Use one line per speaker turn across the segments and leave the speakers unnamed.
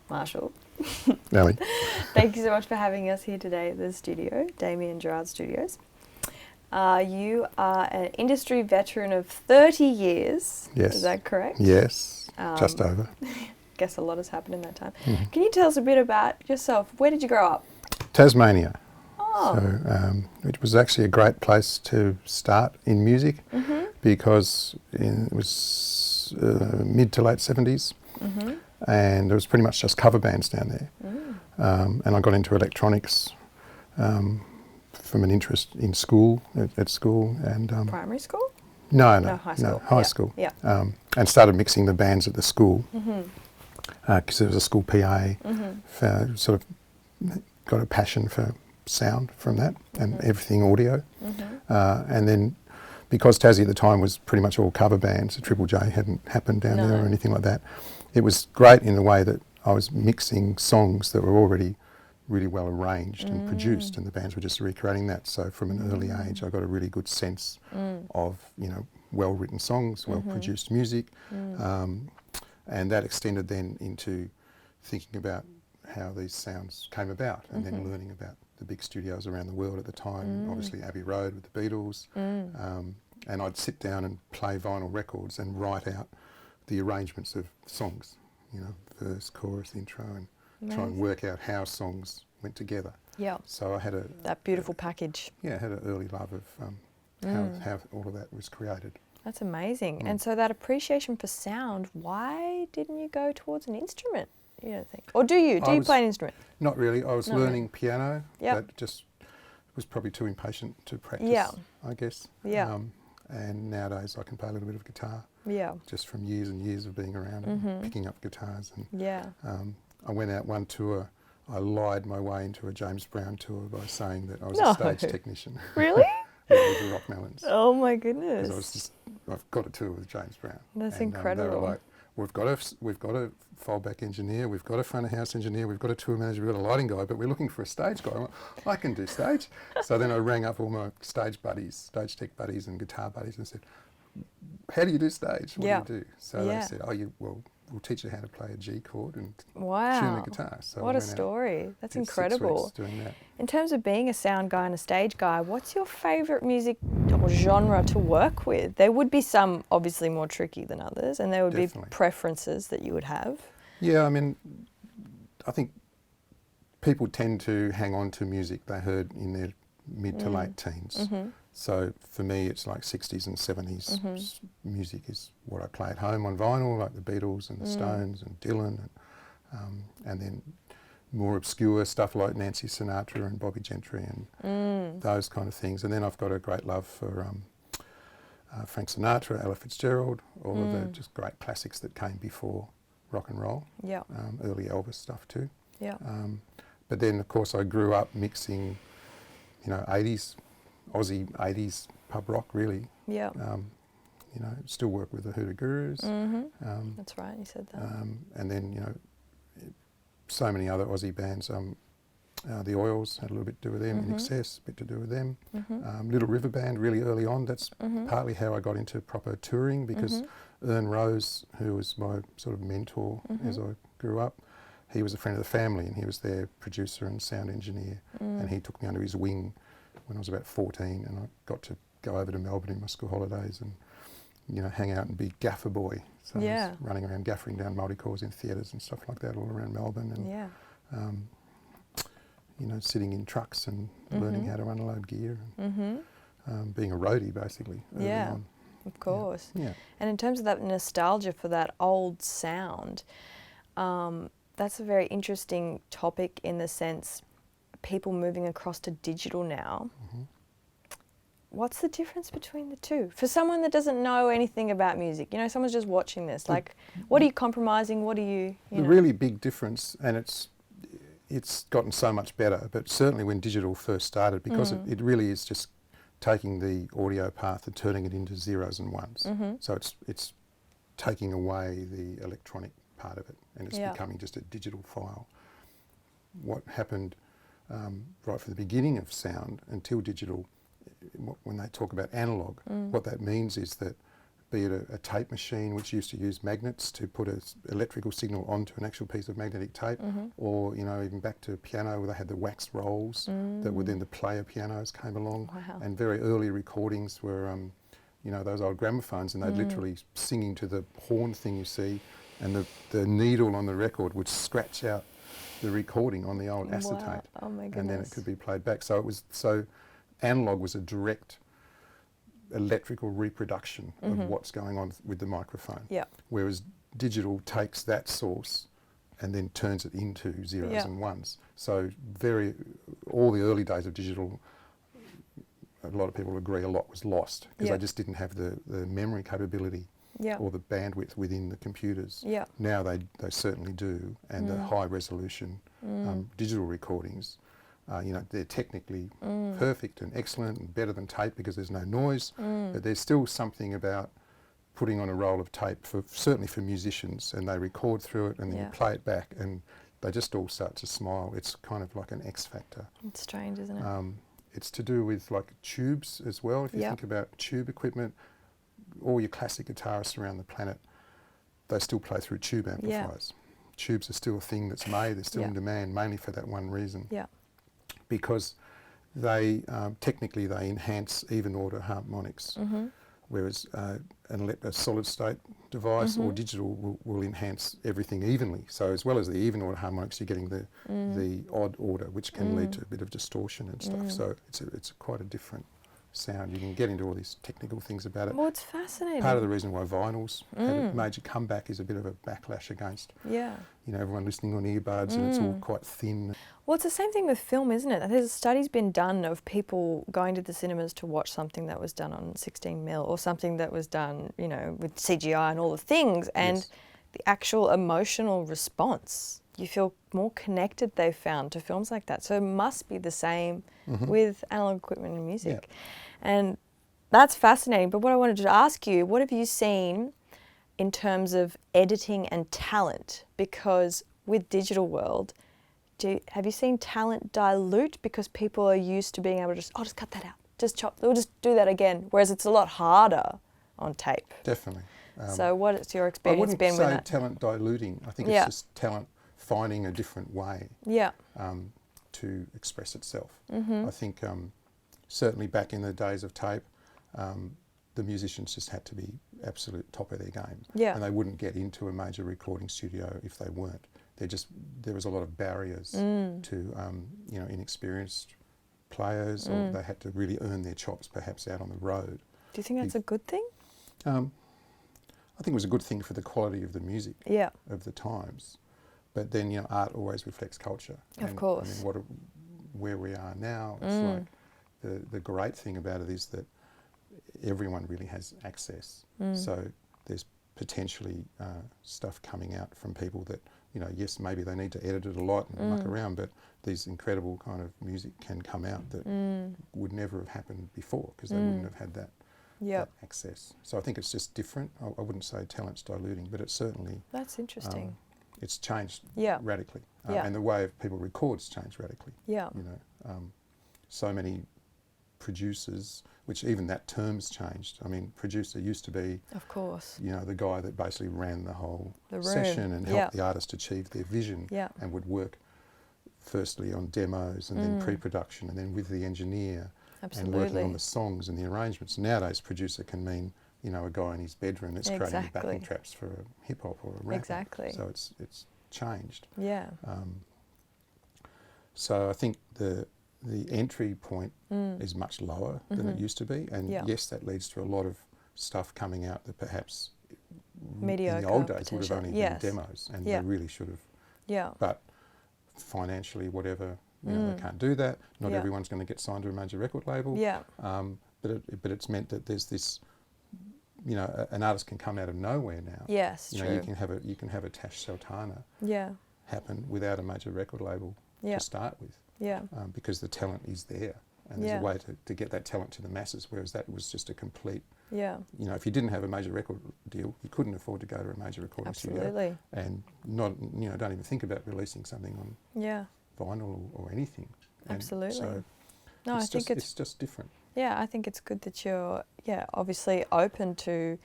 Marshall.
Ellie.
Thank you so much for having us here today at the studio, Damien Gerards Studios. You are an industry veteran of 30 years.
Yes.
Is that correct?
Yes, just over.
Guess a lot has happened in that time.
Mm-hmm.
Can you tell us a bit about yourself? Where did you grow up?
Tasmania.
Oh.
So it was actually a great place to start in music because it was mid to late 70s. And there was pretty much just cover bands down there. And I got into electronics from an interest in school, at school. And
Primary school?
No,
high school.
high school.
Yeah.
And started mixing the bands at the school because there was a school PA. Sort of got a passion for sound from that and everything audio. And then because Tassie at the time was pretty much all cover bands, the Triple J hadn't happened down there or anything like that. It was great in the way that I was mixing songs that were already really well arranged and produced, and the bands were just recreating that. So from an early age, I got a really good sense of, well-written songs, well-produced music, and that extended then into thinking about how these sounds came about, and then learning about the big studios around the world at the time, obviously Abbey Road with the Beatles, and I'd sit down and play vinyl records and write out the arrangements of songs, verse, chorus, intro, and try and work out how songs went together.
Yeah.
So I had
that beautiful package.
Yeah, I had an early love of how all of that was created.
That's amazing. And so that appreciation for sound, why didn't you go towards an instrument, you don't think? Or do you? Do you play an instrument?
Not really. I was learning piano.
Yep.
But just was probably too impatient to practice, I guess.
Yeah.
And nowadays I can play a little bit of guitar.
Yeah.
Just from years and years of being around and picking up guitars. And I went out one tour. I lied my way into a James Brown tour by saying that I was a stage technician.
Really?
With the Rock Melons.
Oh my goodness!
Because I've got a tour with James Brown.
That's
and,
incredible.
They were like, we've got a foldback engineer, we've got a front of house engineer, we've got a tour manager, we've got a lighting guy, but we're looking for a stage guy. I went, I can do stage. So then I rang up all my stage buddies, stage tech buddies, and guitar buddies, and said, how do you do stage? What do you do? So they said, we'll teach you how to play a G chord and tune the guitar. So
what a story. That's incredible.
6 weeks doing that.
In terms of being a sound guy and a stage guy, what's your favourite music or genre to work with? There would be some obviously more tricky than others, and there would be preferences that you would have.
Yeah, I mean, I think people tend to hang on to music they heard in their mid to late teens. So for me, it's like 60s and 70s music is what I play at home on vinyl, like the Beatles and the Stones and Dylan, and then more obscure stuff like Nancy Sinatra and Bobby Gentry and those kind of things. And then I've got a great love for Frank Sinatra, Ella Fitzgerald, all of the just great classics that came before rock and roll. Yeah. Early Elvis stuff too. Yeah. But then, of course, I grew up mixing, 80s. Aussie 80s pub rock, really. Yeah. Still work with the Hoodoo Gurus.
That's right, you said that.
And then, so many other Aussie bands. The Oils had a little bit to do with them, In Excess, a bit to do with them. Little River Band, really early on. That's partly how I got into proper touring, because Ern Rose, who was my sort of mentor as I grew up, he was a friend of the family, and he was their producer and sound engineer, and he took me under his wing when I was about 14, and I got to go over to Melbourne in my school holidays and, hang out and be gaffer boy. So I was running around gaffering down multi-cores in theatres and stuff like that all around Melbourne, and, sitting in trucks and learning how to unload gear and being a roadie, basically, early on.
Of course.
Yeah.
And in terms of that nostalgia for that old sound, that's a very interesting topic in the sense people moving across to digital now. What's the difference between the two? For someone that doesn't know anything about music, someone's just watching this, like, what are you compromising? What are you,
The really big difference, and it's it's gotten so much better, but certainly when digital first started, because it really is just taking the audio path and turning it into zeros and ones. So it's taking away the electronic part of it, and it's becoming just a digital file. What happened right from the beginning of sound until digital, when they talk about analog, what that means is that, be it a tape machine which used to use magnets to put an electrical signal onto an actual piece of magnetic tape, or even back to piano where they had the wax rolls that were then the player pianos came along, and very early recordings were those old gramophones, and they'd literally singing to the horn thing you see, and the needle on the record would scratch out the recording on the old acetate.
Oh my goodness.
And then it could be played back. So analog was a direct electrical reproduction of what's going on with the microphone. Whereas digital takes that source and then turns it into zeros and ones. So all the early days of digital, a lot of people agree a lot was lost because they just didn't have the memory capability or the bandwidth within the computers. Now they certainly do, and the high resolution digital recordings, they're technically perfect and excellent and better than tape because there's no noise, but there's still something about putting on a roll of tape, certainly for musicians, and they record through it and then you play it back and they just all start to smile. It's kind of like an X factor.
It's strange, isn't it?
It's to do with like tubes as well. If you think about tube equipment, all your classic guitarists around the planet, they still play through tube amplifiers. Tubes are still a thing that's made, they're still in demand, mainly for that one reason. Because they technically they enhance even order harmonics, whereas a solid state device or digital will enhance everything evenly. So as well as the even order harmonics, you're getting the odd order, which can lead to a bit of distortion and stuff. So it's quite a different sound. You can get into all these technical things about it.
Well, it's fascinating.
Part of the reason why vinyls had a major comeback is a bit of a backlash against everyone listening on earbuds and it's all quite thin.
Well, it's the same thing with film, isn't it? There's a study's been done of people going to the cinemas to watch something that was done on 16mm or something that was done, with CGI and all the things, and the actual emotional response. You feel more connected, they've found, to films like that. So it must be the same with analog equipment and music. And that's fascinating. But what I wanted to ask you, what have you seen in terms of editing and talent? Because with digital world, have you seen talent dilute because people are used to being able to just cut that out, just chop, we'll just do that again, whereas it's a lot harder on tape.
Definitely.
So what's your experience been with that?
I wouldn't say talent diluting. I think it's just talent finding a different way to express itself. I think certainly back in the days of tape, the musicians just had to be absolute top of their game. And they wouldn't get into a major recording studio if they weren't. There was a lot of barriers to inexperienced players, or they had to really earn their chops perhaps out on the road.
Do you think that's a good thing?
I think it was a good thing for the quality of the music of the times. But then, art always reflects culture.
Of course.
I mean, where we are now, it's like the great thing about it is that everyone really has access. So there's potentially stuff coming out from people that, yes, maybe they need to edit it a lot and muck around, but these incredible kind of music can come out that would never have happened before because they wouldn't have had that access. So I think it's just different. I wouldn't say talent's diluting, but it's certainly...
That's interesting.
It's changed radically. And the way people record's changed radically. So many producers, which even that term's changed. I mean, producer used to be,
of course,
the guy that basically ran the whole session and helped the artist achieve their vision and would work firstly on demos and then pre-production and then with the engineer and working on the songs and the arrangements. Nowadays, producer can mean, a guy in his bedroom that's creating the backing tracks for a hip-hop or a rap. So it's changed. So I think the entry point is much lower than it used to be, and yes, that leads to a lot of stuff coming out that perhaps
mediocre
in the old days would have only been demos, and they really should have. But financially, whatever, they can't do that. Not everyone's going to get signed to a major record label. But it's meant that there's this, an artist can come out of nowhere now.
Yes,
true. You can have a Tash Sultana happen without a major record label
Yeah.
to start with,
Yeah.
because the talent is there. And there's
Yeah.
a way to get that talent to the masses, whereas that was just a complete,
Yeah.
you know, if you didn't have a major record deal, you couldn't afford to go to a major recording studio.
Absolutely.
And not, you know, don't even think about releasing something on
Yeah.
vinyl or anything. And
Absolutely.
so
No, I think
it's just different.
Yeah, I think it's good that you're, obviously open to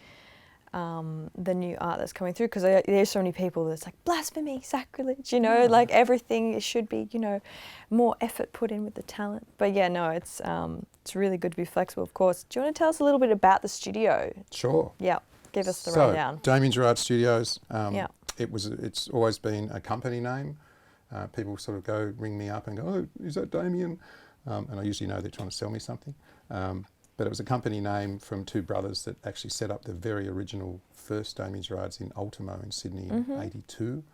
the new art that's coming through, because there's so many people that's like blasphemy, sacrilege, you know, like everything should be, you know, more effort put in with the talent. But yeah, no, it's really good to be flexible, of course. Do you want to tell us a little bit about the studio?
Sure.
Yeah, give us the rundown.
Damien Gerards Studios.
Yeah.
It's always been a company name. People sort of ring me up and go, oh, is that Damien? And I usually know they're trying to sell me something. But it was a company name from two brothers that actually set up the very original first Damien Gerards in Ultimo in Sydney in '82,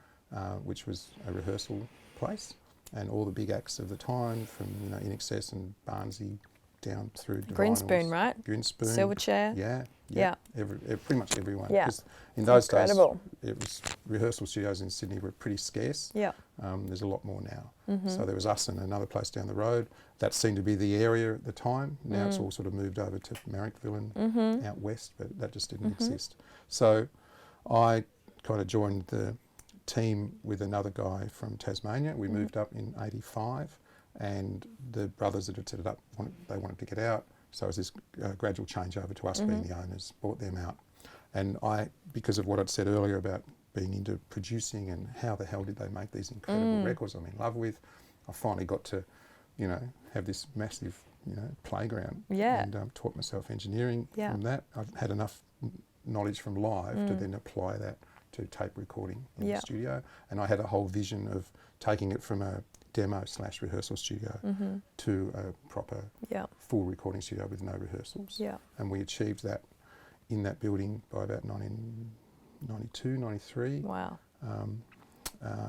which was a rehearsal place. And all the big acts of the time, from, you know, In Excess and Barnsey down through
Grinspoon, right?
Grinspoon.
Silverchair.
Yeah. Pretty much everyone.
Yeah.
'Cause in those
Incredible.
days, it was rehearsal studios in Sydney were pretty scarce.
Yeah.
There's a lot more now. So there was us and another place down the road. That seemed to be the area at the time. Now it's all sort of moved over to Marrickville and out west, but that just didn't exist. So I kind of joined the team with another guy from Tasmania. We moved up in '85, and the brothers that had set it up, they wanted to get out. So it was this gradual change over to us being the owners, bought them out. And I, because of what I'd said earlier about being into producing and how the hell did they make these incredible records I'm in love with, I finally got to, you know, have this massive, you know, playground.
Yeah.
And taught myself engineering
Yeah.
from that. I've had enough knowledge from live to then apply that to tape recording in the studio. And I had a whole vision of taking it from a demo/rehearsal studio to a proper full recording studio with no rehearsals.
Yeah.
And we achieved that in that building by about 1992, 93.
Wow.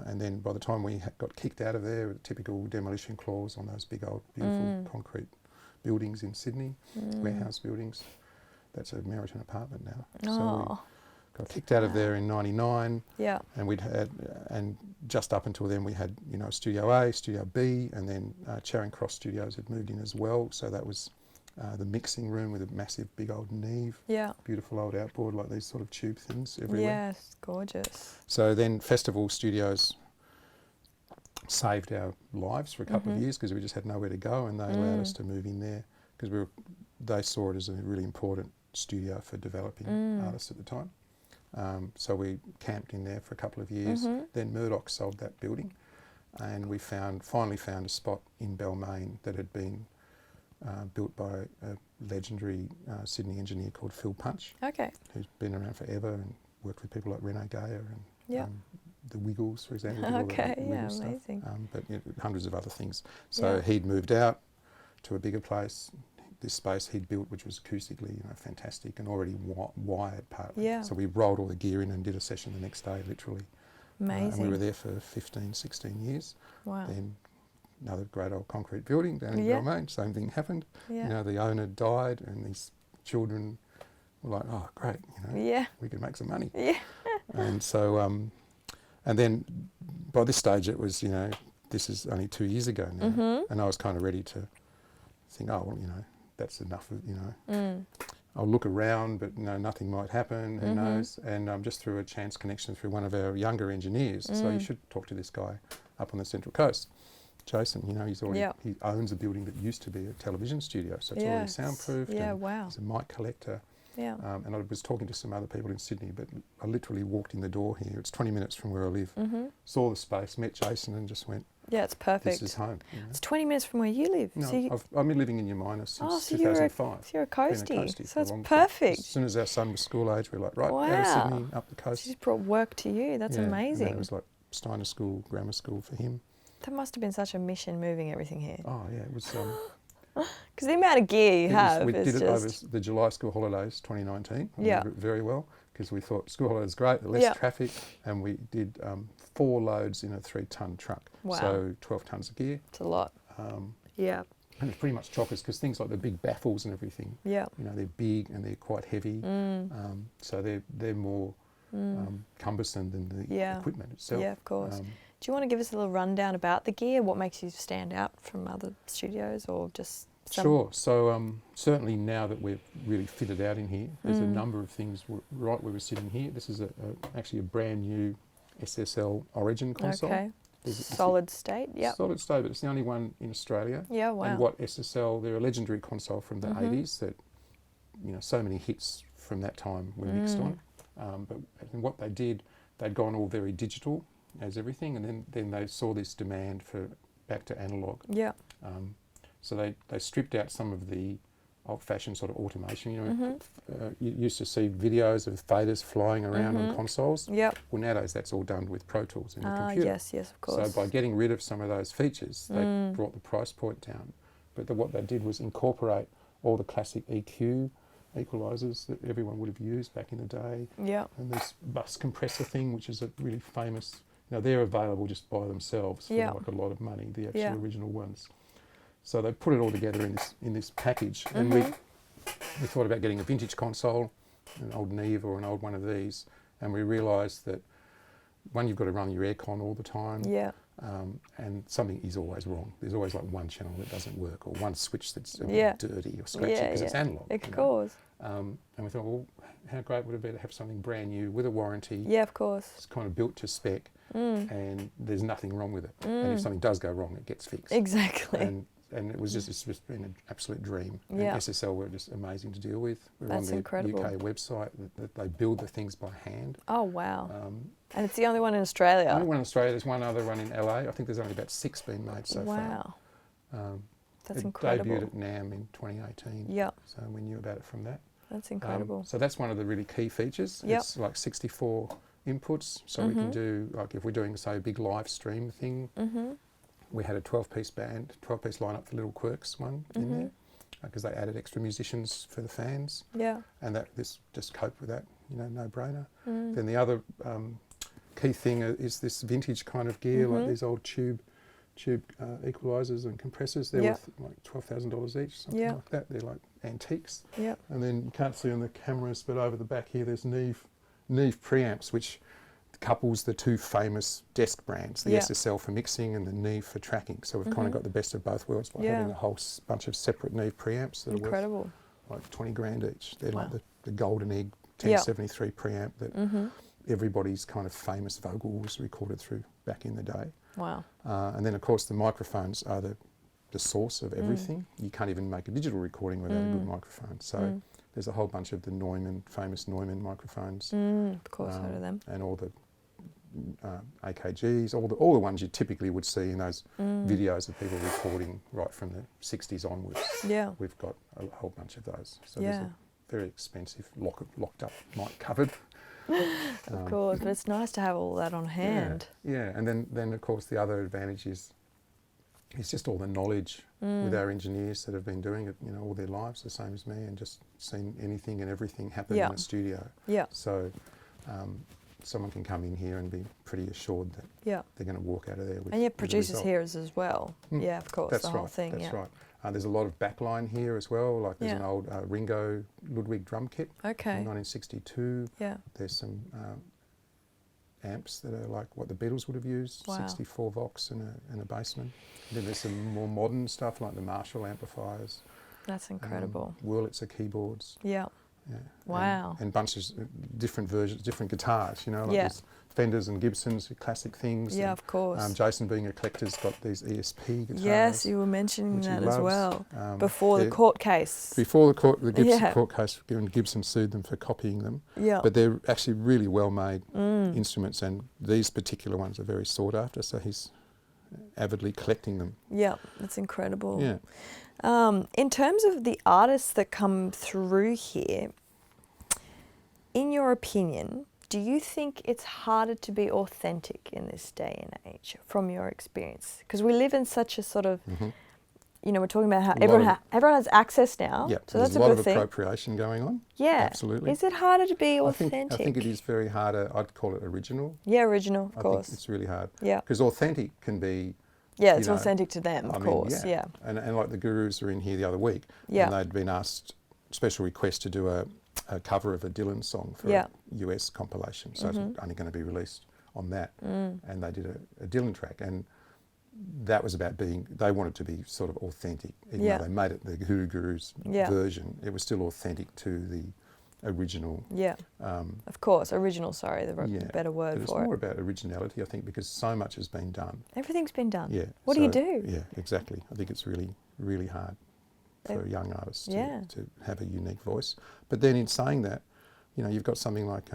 And then by the time we got kicked out of there, with typical demolition clause on those big old beautiful concrete buildings in Sydney, warehouse buildings. That's a Meriton apartment now. So we got kicked out of there in '99.
Yeah.
And and just up until then we had, you know, Studio A, Studio B, and then Charing Cross Studios had moved in as well. So that was the mixing room with a massive big old Neve.
Yeah.
Beautiful old outboard, like these sort of tube things everywhere.
Yes, gorgeous.
So then Festival Studios saved our lives for a couple of years because we just had nowhere to go, and they allowed us to move in there because they saw it as a really important studio for developing artists at the time. So we camped in there for a couple of years. Then Murdoch sold that building, and we finally found a spot in Balmain that had been built by a legendary Sydney engineer called Phil Punch,
Okay.
who's been around forever and worked with people like Rene Gayer and
Yeah.
the Wiggles, for example. did all the
Okay,
Wiggle
yeah,
stuff.
amazing.
But you know, hundreds of other things. So
Yeah.
he'd moved out to a bigger place. This space he'd built, which was acoustically, you know, fantastic and already wired partly.
Yeah.
So we rolled all the gear in and did a session the next day, literally.
Amazing.
And we were there for 15, 16 years.
Wow.
Then another great old concrete building down in
Yeah.
Balmain, same thing happened.
Yeah.
You know, the owner died and these children were like, oh, great, you know,
Yeah.
we can make some money.
Yeah.
And so, and then by this stage it was, you know, this is only 2 years ago now. And I was kind of ready to think, oh, well, you know, that's enough of, you know, I'll look around, but, you know, nothing might happen, who knows? And just through a chance connection through one of our younger engineers, so you should talk to this guy up on the Central Coast. Jason, you know, he owns a building that used to be a television studio, so it's already soundproofed.
Yeah,
and
wow.
he's a mic collector.
Yeah.
And I was talking to some other people in Sydney, but I literally walked in the door here. It's 20 minutes from where I live. Saw the space, met Jason, and just went,
Yeah, it's perfect.
this is home. You know?
It's 20 minutes from where you live.
No,
So
I've been living in Yamina since
so
2005.
you're a
Been
coastie. So
for a
it's
long time.
perfect.
As soon as our son was school age, we were like, right, out of
Wow.
Sydney, up the coast.
She just brought work to you. That's
Yeah, and
amazing.
it was like Steiner School, grammar school for him.
That must have been such a mission moving everything here.
Oh, yeah, it was...
Because the amount of gear you have
we
is
did it
just...
over the July school holidays 2019. I
Yeah.
remember it very well because we thought school holidays great, less
Yeah.
traffic, and we did 4 loads in a 3-ton truck.
Wow.
So 12 tons of gear.
It's a lot. Yeah.
And it's pretty much chockers because things like the big baffles and everything,
Yeah.
you know, they're big and they're quite heavy. So they're more cumbersome than the
Yeah.
equipment itself.
Yeah, of course. Do you want to give us a little rundown about the gear? What makes you stand out from other studios, or just some?
Sure. So certainly now that we've really fitted out in here, there's a number of things right where we're sitting here. This is actually a brand new SSL Origin console.
Okay. Solid state, yeah.
Solid state, but it's the only one in Australia.
Yeah, wow.
And what SSL, they're a legendary console from the 80s that, so many hits from that time were mixed on. But what they did, they'd gone all very digital as everything, and then they saw this demand for back to analog.
Yeah.
So they stripped out some of the old-fashioned sort of automation. You used to see videos of faders flying around on consoles.
Yep.
Well, nowadays that's all done with Pro Tools in the computer.
Yes, of course.
So by getting rid of some of those features, they brought the price point down. But what they did was incorporate all the classic EQ equalizers that everyone would have used back in the day.
Yeah.
And this bus compressor thing, which is a really famous. They're available just by themselves for like a lot of money. The actual original ones. So they put it all together in this package, and we thought about getting a vintage console, an old Neve or an old one of these, and we realised that one, you've got to run your aircon all the time, and something is always wrong. There's always like one channel that doesn't work, or one switch that's a bit dirty or scratchy because it's analog.
Of course.
And we thought, well, how great would it be to have something brand new with a warranty?
Yeah, of course.
It's kind of built to spec, and there's nothing wrong with it. And if something does go wrong, it gets fixed.
Exactly.
And it's just been an absolute dream.
Yeah.
And SSL were just amazing to deal with. We're
That's
on the
incredible.
UK website that they build the things by hand.
Oh, wow. And it's the only one in Australia?
Only one in Australia. There's one other one in LA. I think there's only about 6 being made so far.
Wow. That's
it
incredible.
Debuted at NAMM in 2018.
Yeah.
So we knew about it from that.
That's incredible.
So that's one of the really key features.
Yep.
It's like 64 inputs. So we can do, like if we're doing, say, a big live stream thing, we had a 12-piece band, 12-piece lineup for Little Quirks one in there, because they added extra musicians for the fans.
Yeah.
And this just coped with that, no brainer. Then the other key thing is this vintage kind of gear, like these old tube equalisers and compressors. They're worth like $12,000 each, something like that. They're like antiques.
Yeah.
And then you can't see on the cameras, but over the back here, there's Neve preamps, which couples the two famous desk brands, the SSL for mixing and the Neve for tracking. So we've kind of got the best of both worlds by having a whole bunch of separate Neve preamps that are worth like 20 grand each. They're like the golden egg 1073 preamp that everybody's kind of famous vocal was recorded through back in the day. Wow. And then of course the microphones are the source of everything. You can't even make a digital recording without a good microphone. So there's a whole bunch of the famous Neumann microphones.
Of course, heard of them.
And all the AKGs, all the ones you typically would see in those videos of people recording right from the 60s onwards. Yeah. We've got a whole bunch of those. So there's a very expensive locked up mic cupboard.
Of course, but it's nice to have all that on hand.
Yeah, and then of course the other advantage is just all the knowledge with our engineers that have been doing it, all their lives, the same as me, and just seen anything and everything happen in the studio. Yeah. So someone can come in here and be pretty assured that they're going to walk out of there with. And you have producers here as well. Yeah, of course. That's the whole thing. That's right. There's a lot of backline here as well. Like there's an old Ringo Ludwig drum kit from 1962. Yeah. There's some amps that are like what the Beatles would have used, 64 Vox and a Bassman. Then there's some more modern stuff like the Marshall amplifiers. That's incredible. Wurlitzer keyboards. Yeah. Yeah. Wow. And bunches of different versions, different guitars, like there's Fenders and Gibsons, classic things. Yeah, of course. Jason, being a collector's, got these ESP guitars. Yes, you were mentioning that as well. Before the court case. Before the Gibson court case, Gibson sued them for copying them. Yeah. But they're actually really well-made instruments, and these particular ones are very sought after, so he's avidly collecting them. Yeah, that's incredible. Yeah. In terms of the artists that come through here, in your opinion, do you think it's harder to be authentic in this day and age from your experience? Because we live in such a sort of, we're talking about how everyone has access now. Yeah, so that's a good thing. There's a lot of appropriation going on. Yeah. Absolutely. Is it harder to be authentic? I think it is very harder. I'd call it original. Yeah, original, of course. I think it's really hard. Yeah. Because authentic can be... Yeah, it's authentic to them, of course, yeah. And like the Gurus were in here the other week, and they'd been asked special request to do a cover of a Dylan song for a US compilation, so it's only going to be released on that, and they did a Dylan track, and that was about they wanted to be sort of authentic, even though they made it the Hoodoo Gurus version. It was still authentic to the original.
Yeah, of course, original. Sorry, the better word
but it's
for it.
It's more about originality, I think, because so much has been done.
Everything's been done.
Yeah.
What do you do?
Yeah, exactly. I think it's really, really hard for young artists to have a unique voice. But then in saying that, you know, you've got something like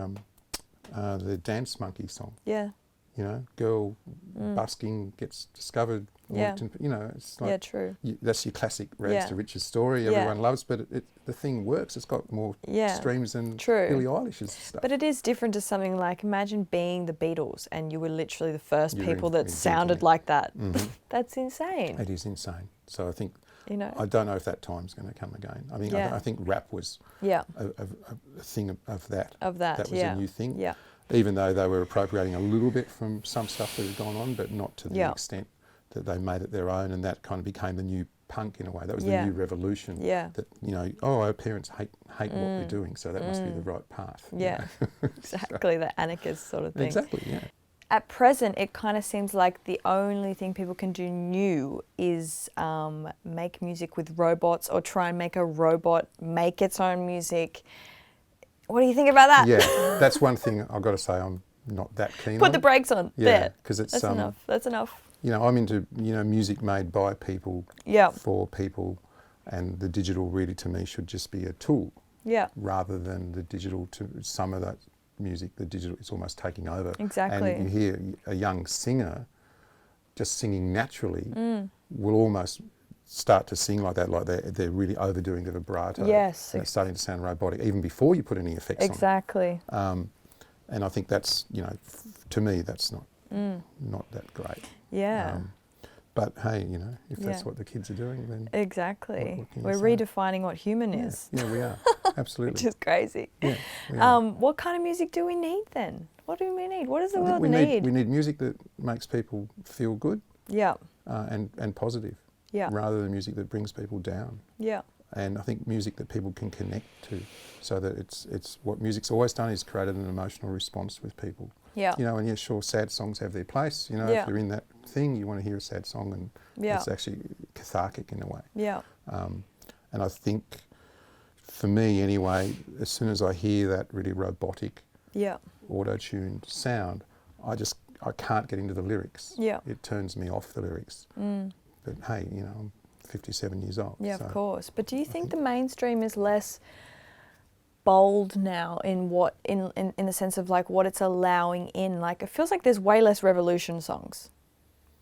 the Dance Monkey song.
Yeah.
You know, girl busking gets discovered.
Yeah.
You know, it's like
true.
That's your classic rags to riches story. Everyone loves, but the thing works. It's got more streams than Billie Eilish's stuff.
But it is different to something like, imagine being the Beatles and you were literally the first people that sounded like that. Mm-hmm. That's insane.
It is insane. So I think,
you know,
I don't know if that time's going to come again. I mean, I think rap was a thing of that. That was a new thing.
Yeah.
Even though they were appropriating a little bit from some stuff that had gone on, but not to the extent that they made it their own, and that kind of became the new punk in a way. That was the new revolution. Yeah. That, you know, our parents hate what we're doing, so that must be the right path.
Yeah, exactly, the anarchist sort of thing.
Exactly, yeah.
At present, it kind of seems like the only thing people can do new is make music with robots, or try and make a robot make its own music. What do you think about that?
Yeah, that's one thing I've got to say I'm not that keen on.
Put the brakes on.
Yeah, because it's...
That's enough. That's enough.
You know, I'm into, you know, music made by people, for people, and the digital really to me should just be a tool. Yeah. Rather than the digital, to some of that music, the digital is almost taking over.
Exactly.
And you hear a young singer just singing naturally will almost start to sing like that, like they're really overdoing the vibrato. Yes. And it's starting to sound robotic, even before you put any effects on.
Exactly.
And I think that's, you know, to me, that's not that great. Yeah. But hey, you know, if that's what the kids are doing, then...
Exactly. We're redefining what human is.
Yeah, we are. Absolutely.
Which is crazy.
Yeah.
What kind of music do we need then? What do we need? What does the world need?
We need music that makes people feel good.
Yeah.
And positive. Yeah. Rather than music that brings people down. Yeah. And I think music that people can connect to, so that it's what music's always done is created an emotional response with people. Yeah. You know, and sure, sad songs have their place. You know, if you're in that thing, you want to hear a sad song, and it's actually cathartic in a way. Yeah. And I think, for me anyway, as soon as I hear that really robotic, auto-tuned sound, I can't get into the lyrics. Yeah. It turns me off the lyrics. But hey, you know, I'm 57 years old.
Yeah, so of course. But do you think the mainstream is less bold now in the sense of like what it's allowing in? Like, it feels like there's way less revolution songs.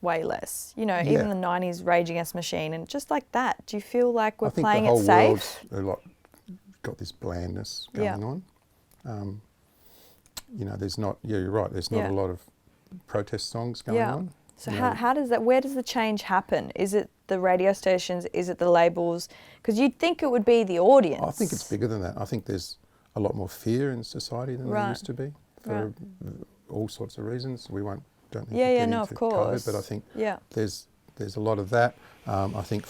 Way less. You know, even the 90s Rage Against the Machine and just like that. Do you feel like we're playing it safe?
I think the whole world's got this blandness going on. You know, there's not, you're right, there's not a lot of protest songs going on.
So where does the change happen? Is it the radio stations? Is it the labels? Because you'd think it would be the audience.
I think it's bigger than that. I think there's a lot more fear in society than there used to be for all sorts of reasons. We don't need to get into
of course.
COVID, but I think there's a lot of that. I think,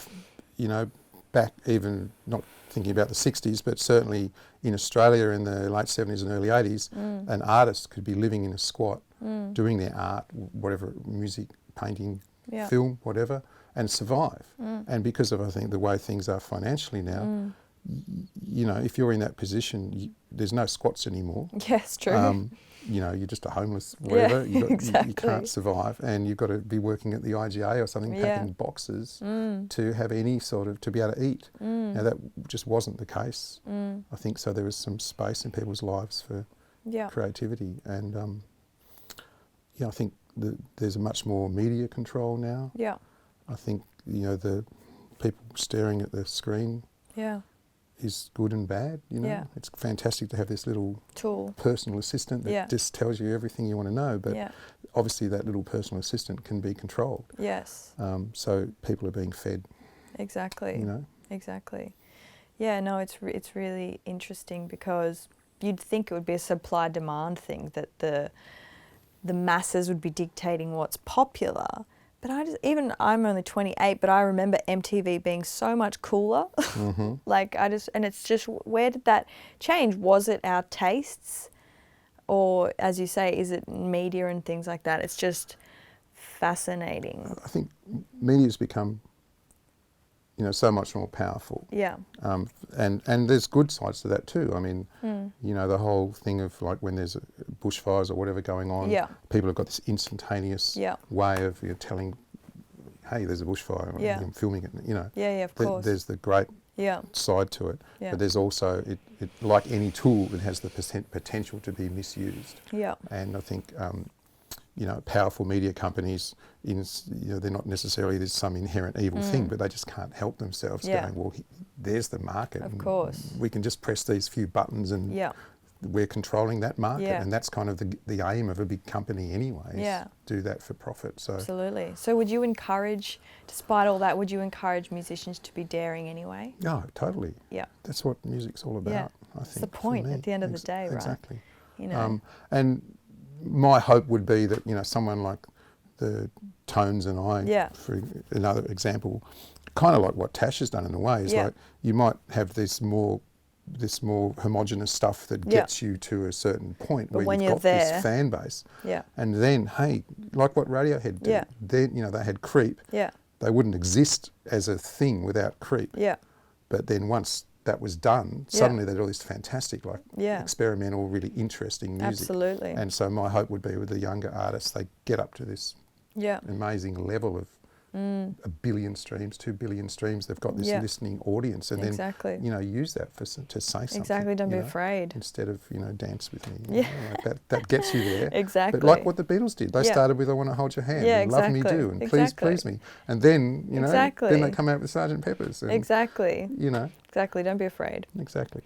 you know, back even not thinking about the 60s, but certainly in Australia in the late 70s and early 80s, an artist could be living in a squat, doing their art, whatever, music, painting, film, whatever, and survive. And because of, I think, the way things are financially now, you know, if you're in that position, there's no squats anymore.
Yes, true.
You know, you're just a homeless whatever. You can't survive, and you've got to be working at the IGA or something, packing boxes to have any sort of, to be able to eat. Now that just wasn't the case. I think so. There was some space in people's lives for creativity, and I think there's a much more media control now. Yeah, I think, you know, the people staring at the screen. Yeah. Is good and bad, you know. It's fantastic to have this little tool, personal assistant that just tells you everything you want to know, but obviously that little personal assistant can be controlled. Yes. So people are being fed. Exactly. You know. Exactly. Yeah, no, it's really interesting, because you'd think it would be a supply-demand thing, that the masses would be dictating what's popular. But I'm only 28, but I remember MTV being so much cooler. And it's just, where did that change? Was it our tastes?
Or, as you say, is it media and things like that? It's just fascinating.
I think media's become, so much more powerful.
Yeah.
And there's good sides to that too. I mean, the whole thing of like when there's bushfires or whatever going on, people have got this instantaneous way of telling, hey, there's a bushfire, I'm filming it,
Yeah, of course.
There's the great side to it. But there's also, it like any tool, it has the potential to be misused.
Yeah.
And I think, powerful media companies, they're not necessarily there's some inherent evil thing, but they just can't help themselves going, well, there's the market.
Of course.
We can just press these few buttons and we're controlling that market. And that's kind of the aim of a big company anyway, do that for profit. So
absolutely. So would you encourage, despite all that, would you encourage musicians to be daring anyway?
No, totally.
Yeah.
That's what music's all about, I think.
It's the point at the end of the day, right?
Exactly.
And
my hope would be that, someone like the Tones and I, for another example, kind of like what Tash has done in a way, is like you might have this more homogenous stuff that gets you to a certain point where you've got this fan base. Yeah. And then, hey, like what Radiohead did, then, they had Creep. Yeah. They wouldn't exist as a thing without Creep. Yeah. But then once that was done, suddenly they did all this fantastic, experimental, really interesting music. Absolutely. And so my hope would be with the younger artists, they get up to this amazing level of 1 billion streams, 2 billion streams. They've got this listening audience, and then use that to say something.
Exactly. Don't be afraid.
Instead of dance with me. That gets you there.
Exactly.
But like what the Beatles did, they started with "I Want to Hold Your Hand," and "Love Me Do," and "Please Please Me," and then then they come out with Sgt. Pepper's. And,
exactly. Exactly. Don't be afraid.
Exactly.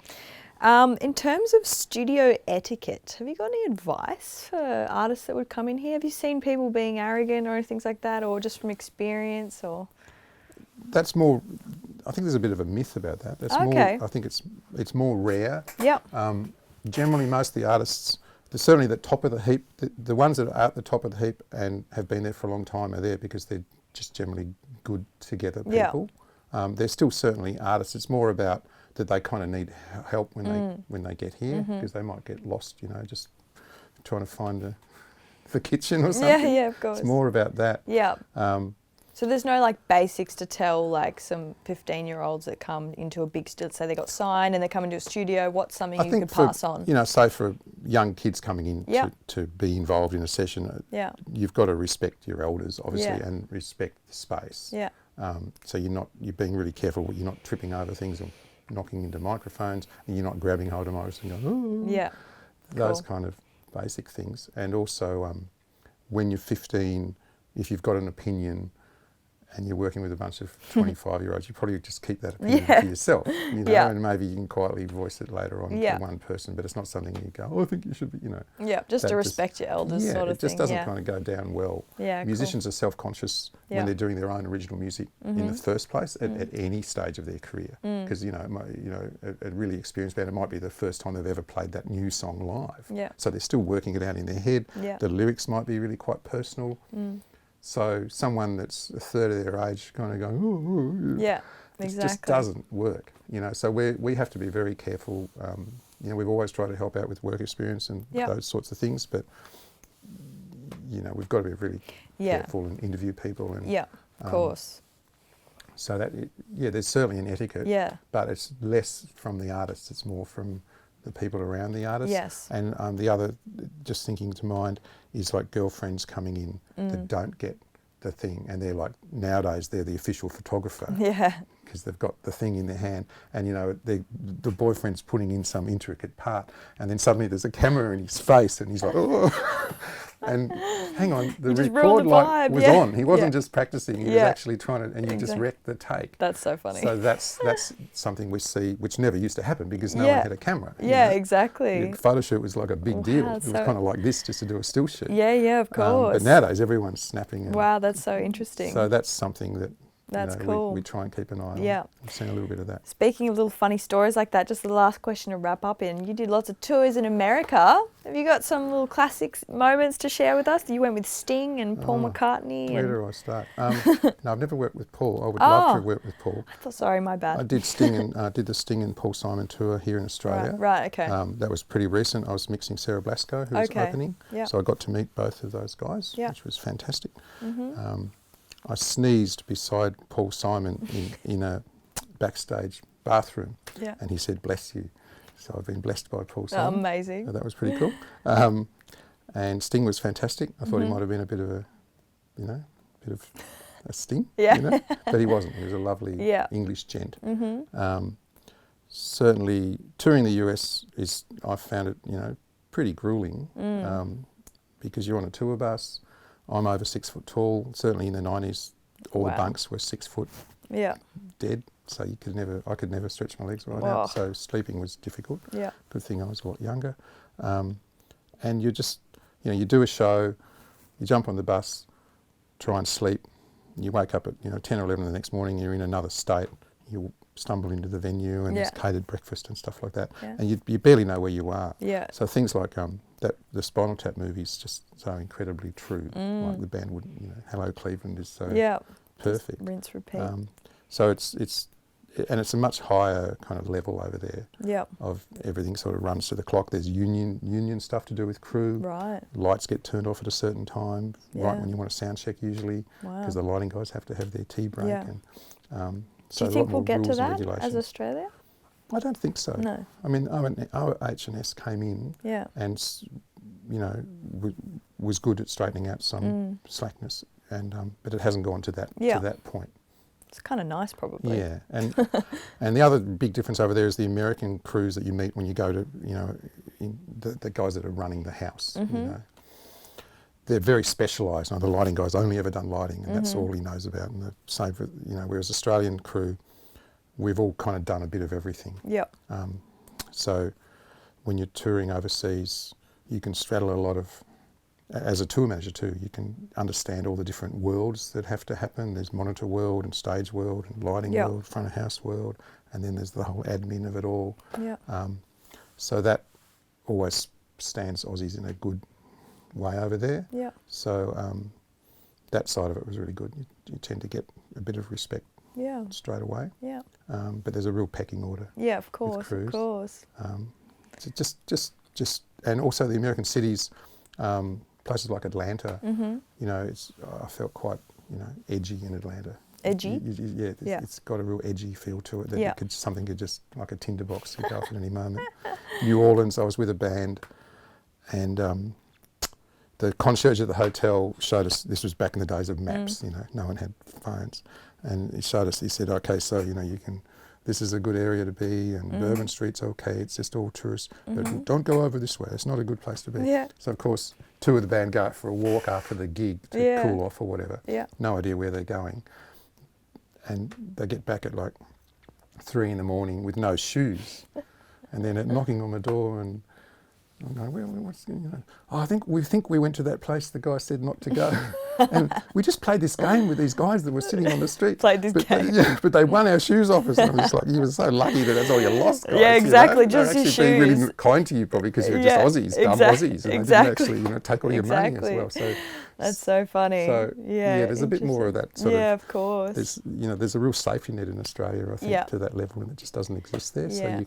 In terms of studio etiquette, have you got any advice for artists that would come in here? Have you seen people being arrogant or things like that, or just from experience? Or
that's more. I think there's a bit of a myth about that. That's more. I think it's more rare. Yep. Generally, most of the artists, certainly the top of the heap, the ones that are at the top of the heap and have been there for a long time are there because they're just generally good together people. They're still certainly artists. It's more about that they kind of need help when they get here, because they might get lost, just trying to find the kitchen or something. Yeah, of course. It's more about that. Yeah.
So there's no basics to tell some 15-year-olds that come into a big studio, say they got signed and they come into a studio. What's something you could pass on?
Say for young kids coming in to be involved in a session, you've got to respect your elders, obviously, and respect the space. Yeah. So you're being really careful. You're not tripping over things and knocking into microphones, and you're not grabbing hold of microphones and going, oh. Yeah. Those kind of basic things. And also, when you're 15, if you've got an opinion and you're working with a bunch of 25-year-olds, you probably just keep that opinion to yourself, and maybe you can quietly voice it later on to one person, but it's not something you go, I think you should be,
Yeah, just to respect your elders sort of thing.
It just doesn't kind of go down well. Yeah, musicians are self-conscious when they're doing their own original music in the first place at any stage of their career, because, a really experienced band, it might be the first time they've ever played that new song live. Yeah. So they're still working it out in their head. Yeah. The lyrics might be really quite personal. So someone that's a third of their age kind of going, oh, exactly. It just doesn't work, So we have to be very careful. We've always tried to help out with work experience and those sorts of things, but we've got to be really careful and interview people. And,
of course.
So that there's certainly an etiquette. Yeah. But it's less from the artists; it's more from the people around the artist. Yes. And the other, just thinking to mind, is like girlfriends coming in that don't get the thing, and they're like, nowadays they're the official photographer. Yeah. Because they've got the thing in their hand, and the boyfriend's putting in some intricate part, and then suddenly there's a camera in his face, and he's like, oh. And hang on, the record light was on. He wasn't just practicing; he was actually trying to, and you just wrecked the take.
That's so funny.
So that's something we see, which never used to happen because no one had a camera.
Yeah, exactly.
The photo shoot was like a big deal. It was kind of like this, just to do a still shoot.
Yeah, of course.
But nowadays everyone's snapping.
Wow, that's so interesting.
So that's something that
That's cool.
We try and keep an eye on.
Yeah.
We've seen a little bit of that.
Speaking of little funny stories like that, just the last question to wrap up in. You did lots of tours in America. Have you got some little classic moments to share with us? You went with Sting and Paul McCartney.
Where do I start? No, I've never worked with Paul. I would love to have worked with Paul.
Sorry, my bad.
I did Sting and did the Sting and Paul Simon tour here in Australia.
Right, okay.
That was pretty recent. I was mixing Sarah Blasco, who was opening.
Yep.
So I got to meet both of those guys, which was fantastic.
Mm-hmm.
I sneezed beside Paul Simon in a backstage bathroom, and he said, "Bless you." So I've been blessed by Paul Simon.
Amazing.
So that was pretty cool. And Sting was fantastic. I thought he might have been a bit of a Sting, but he wasn't. He was a lovely English gent. Certainly, touring the US I found it, pretty grueling because you're on a tour bus. I'm over 6 foot tall. Certainly in the 90s, all the bunks were 6 foot dead. So I could never stretch my legs right out. So sleeping was difficult. Yeah. Good thing I was a lot younger. And you just, you do a show, you jump on the bus, try and sleep. You wake up at 10 or 11 the next morning. You're in another state. You stumble into the venue and there's catered breakfast and stuff like that. Yeah. And you barely know where you are. Yeah. So things like the Spinal Tap movie is just so incredibly true. Like the band would, Hello Cleveland is so perfect. Just
rinse, repeat.
So it's a much higher kind of level over there. Yeah. Of everything sort of runs to the clock. There's union stuff to do with crew. Right. Lights get turned off at a certain time, right when you want to sound check usually, because the lighting guys have to have their tea break. Yeah. And so
do you think we'll get to that as Australia?
I don't think so. No. I mean, our H&S came in and, was good at straightening out some slackness, but it hasn't gone to that point.
It's kind of nice, probably.
Yeah, and and the other big difference over there is the American crews that you meet when you go to, the guys that are running the house. They're very specialised. The lighting guy's only ever done lighting, and that's all he knows about. And the same for whereas Australian crew, we've all kind of done a bit of everything. Yep. So when you're touring overseas, you can straddle a lot of. As a tour manager too, you can understand all the different worlds that have to happen. There's monitor world and stage world and lighting world, front of house world, and then there's the whole admin of it all. Yeah. So that always stands Aussies in a good way over there. Yeah. So that side of it was really good. You tend to get a bit of respect straight away. Yeah. But there's a real pecking order. Yeah, of course. With crews. Of course. So just and also the American cities. Places like Atlanta, I felt quite, edgy in Atlanta. Edgy? It's got a real edgy feel to it. That something could just, like a tinderbox, could go off at any moment. New Orleans, I was with a band, and the concierge at the hotel showed us, this was back in the days of maps, no one had phones, and he showed us, he said, okay, so, you can, this is a good area to be, and Bourbon Street's okay, it's just all tourists, but don't go over this way, it's not a good place to be. Yeah. So of course, two of the band go out for a walk after the gig to cool off or whatever. Yeah. No idea where they're going. And they get back at like 3 a.m. with no shoes. And then knocking on the door and I'm going, well, what's going on? We think we went to that place the guy said not to go. And we just played this game with these guys that were sitting on the street. Game. But they won our shoes off us. And I was like, you were so lucky that that's all you lost, guys. Yeah, exactly, just your shoes. They're actually being really kind to you probably because you're just Aussies, dumb Aussies. And they didn't actually take all your money as well. So
that's so funny.
So there's a bit more of that sort of.
Yeah, of course.
There's a real safety net in Australia, I think, to that level, and it just doesn't exist there. So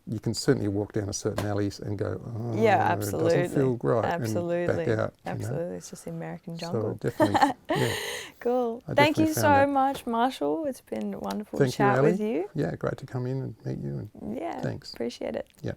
you can certainly walk down a certain alley and go, absolutely. It doesn't feel right. Absolutely. And back out.
Absolutely. It's just the American jungle.
So definitely,
Cool. Thank you so much, Marshall. It's been wonderful to chat with you.
Yeah, great to come in and meet you. And thanks.
Appreciate it.
Yeah.